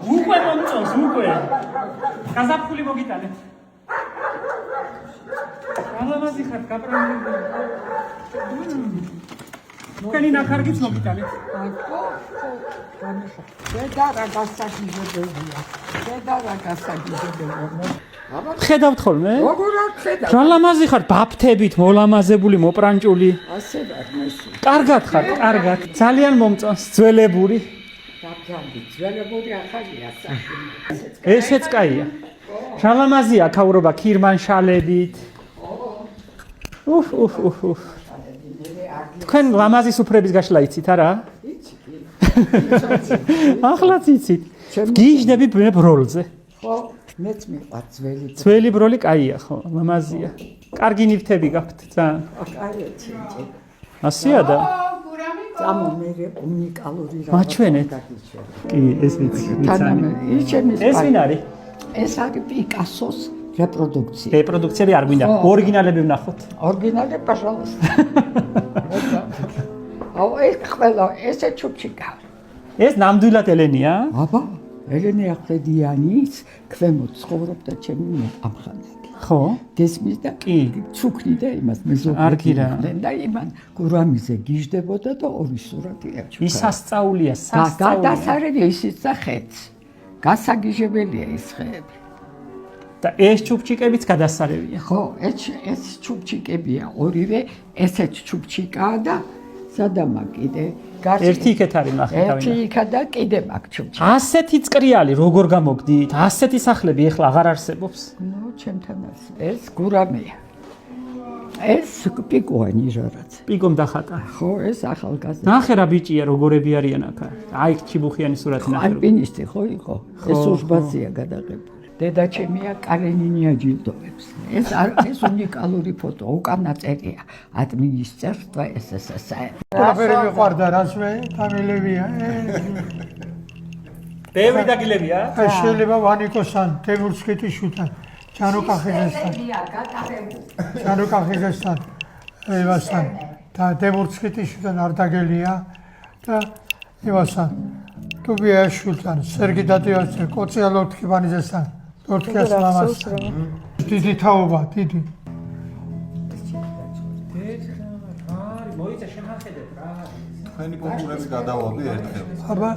უკვე მომწონს, უკვე. გაზაფხული მოგიტანეთ. ალამაზი ხარ, გაპრანებული. თქვენი ნახარგიც მოგიტანეთ. დედა რა გასაგიზებელია. ხედავთ ხოლმე? როგორ არ ხედავ? რა ლამაზი ხარ, ბაფთებით, მოლამაზებული, მოპრანჭული. ასე ვარ მესი. კარგად ხარ, კარგად. ძალიან მომწონს, ძველებური. დაბზანდი, ძველებური ახალია სახე. ესეც კაია. რა ლამაზია ქაურობა ქირმანშალებით. თქვენ ლამაზი სუფრების გაშლა იცით არა? იცით. ახლაც იცით. გიჟდები ბროლზე. ხო, მეც მიყვარს ძველი. ძველი ბროლი კაია ხო, ლამაზია. კარგი ნივთები გაქვთ ძალიან. კაია ცინჭი. ასია და წამო მე უნიკალური რა. მაჩვენეთ. კი, ეს ვიცი. ეს ვინ არის? ეს არის პიკასოს რეპროდუქცია. რეპროდუქციები არ გვინდა. ორიგინალები ვნახოთ. ორიგინალი, пожалуйста. აუ ეს ყველა ესე ჩუქჩიკა. ეს ნამდვილად ელენია? აბა, ელენე აყედიანის ქვემოთ ცხოვრობდა ჩემი ამხანაგი. ხო? გესმის და კი. ჩუქნი და იმას მეზობლები. არ გირა. და იმან გურამიზე გიждდებოდა და ორი სურათი აჩუქა. ის სასწაულია, სასწაულია. გადასარევია ისიც და ხეც. გასაგიჟებელია ის ხეები. და ეს ჩუქჩიკებიც გადასარევია. ხო, ეს ჩუქჩიკებია ორივე, ესეც ჩუქჩიკაა და სადამა კიდე ერთი იქეთ არის ნახე თავი. ერთი იქა და კიდე მაგ ჩუქჩიკა. ასეთი წკრიალი როგორ გამოგდით? ასეთი სახლები ეხლა აღარ არსებობს. ნუ ჩემთან არის. ეს გურამია. ეს პიკოა ნიჟარაც. პიკომ დახატა. ხო, ეს ახალგაზრდა. ნახე რა ბიჭია როგორები არიან აქ. აი ჩიბუხიანი სურათი ნახე. ალპინისტი ხო იყო? ეს ურბაზია გადაღებული. დედა ჩემია კალენინი აჯილდოებს. ეს უნიკალური ფოტო, უკან წერია ადმინისტრატვა SSSR. ყველაფერი მიყვარდა რას მე ფამილებია. ბევრი დაგილებია? შეიძლება ვანიკოსთან, თემურსკიტიშვილთან, ჯანუკახიძესთან. ჯანუკახიძესთან, ევასთან და თემურსკიტიშვილთან არ დაგელია და ევასთან. ტუბიაშვილთან, სერგი დადიაშვილთან, კოცია ლორთქიბანიძესთან, ლორთქიას მამასთან. დიდი თაობა, დიდი. მოიცა შემახედეთ რა. თქვენი კონკურენტს გადავაბი ერთხელ. აბა,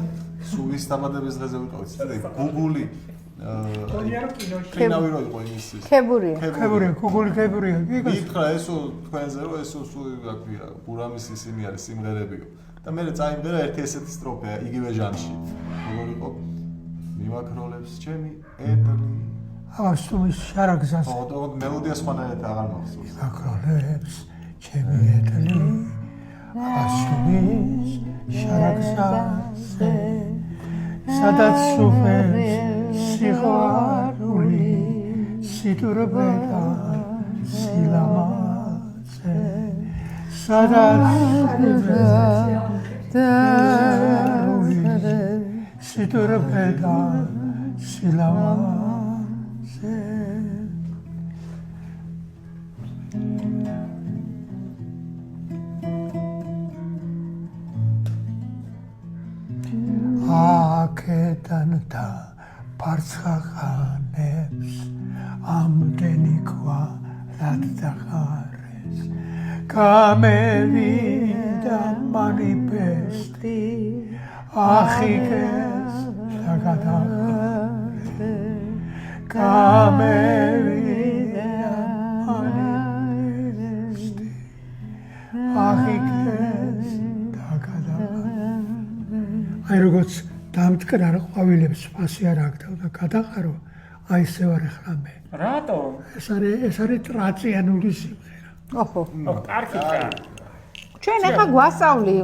სუვის დამატების დღეზე ვიტყოდი, გუგული კინოვი რო იყო იმის. ქებურია. ქებურია, ქებურია. მითხრა ესო თქვენზე რომ ესო სულ გაქვია, გურამის ისინი არის სიმღერებიო. და მე წაიმღერა ერთი ესეთი სტროფა იგივე ჟანრში. როგორ იყო? მიმაქროლებს ჩემი ეტლი. ავასტუმის შარაგზას. ხო, მელოდია სხვანაირად აღარ მახსოვს. მიმაქროლებს ჩემი ეტლი. ავასტუმის შარაგზაზე. სადაც სუფერს სიყვარული, სიტურბე და სილამაზე. სადაც სიტურბე და სილამაზე. აქედან და ფარცხახანებს ამდენი ქვა რად დახარეს. გამევიდა მანიფესტი ახიგეს და გადახარე. გამევიდა მანიფესტი ახიგეს და გადახარე. აი როგორც დამტკრარ ყვავილებს ფასი არ აგდავ და გადაყარო, აი ესე ვარ ახლა მე. რატო? ეს არის ტრაციანული სიმღერა. ოჰო. პარკიკა. ჩვენ ახლა გვასწავლი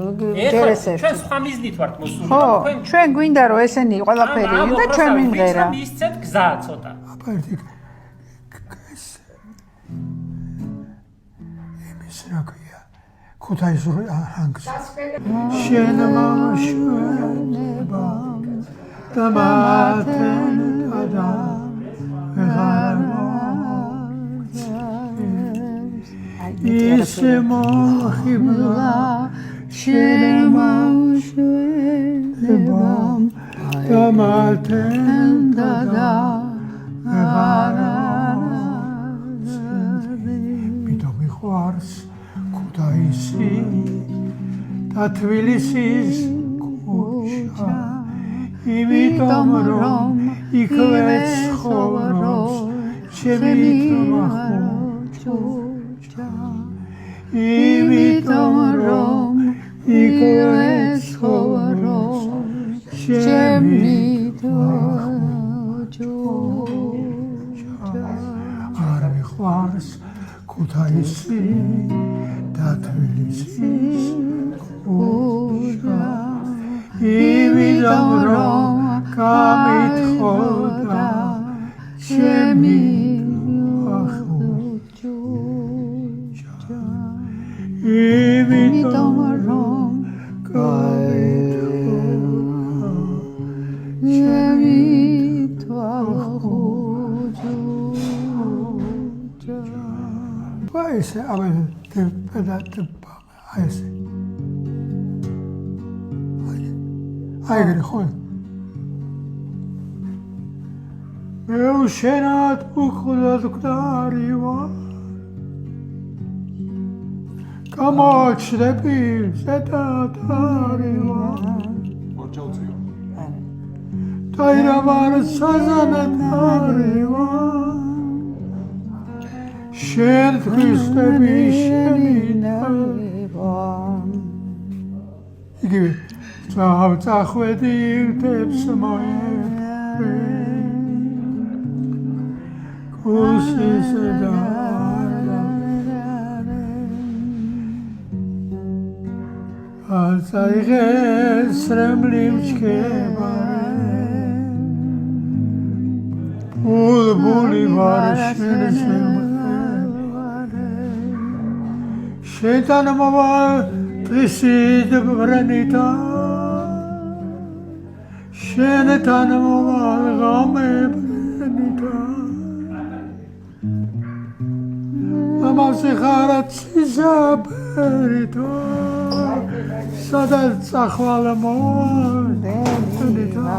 ჯერესერტი. ჩვენ სხვა მიზნით ვართ მოსული. ხო, ჩვენ გვინდა რომ ესენი ყველაფერი და ჩვენ მიმღერა. მისცეთ გზა ცოტა. აბა ერთი ეს იმის რა ქვია? ქუთაისური ჰანგს. შენ მოშუნება და მათენ და ისე მოხიბლა შენ მოშუნება დამათენდა და მითო მიყვარს ქუთაისი და თბილისის ქუჩა იმიტომ რომ იქვე ცხოვრობს ჩემი თმახუჩა იმიტომ რომ იქვე ცხოვრობს ჩემი თმახუჩა არ მიყვარს ქუთაისი და თბილისის ქუჩა იმიტომ რომ გამითხოდა ჩემი თმახუჩა იმიტომ რომ გამითხოდა ჩემი თმახუჩა ესე ესე აიგრი ხო მე უშენად უხლოდ გდარი ვარ გამოჩდები ზედატარი ვარ ორჩაუციო დაირავარ საზანათარი ვარ შენ ქრისტები შენინავა იგივე წახვედი ირთებს მოეფრე კურსის და ალცაიღეს რემლივჩქებარე ბულბული ვარ შენ შენთან მოვალ დღისით ბრენითა შენთან მოვალ ღამებრენითა ამაზე ხარ ცისაფერითა სადაც წახვალ მოვალ ბრენითა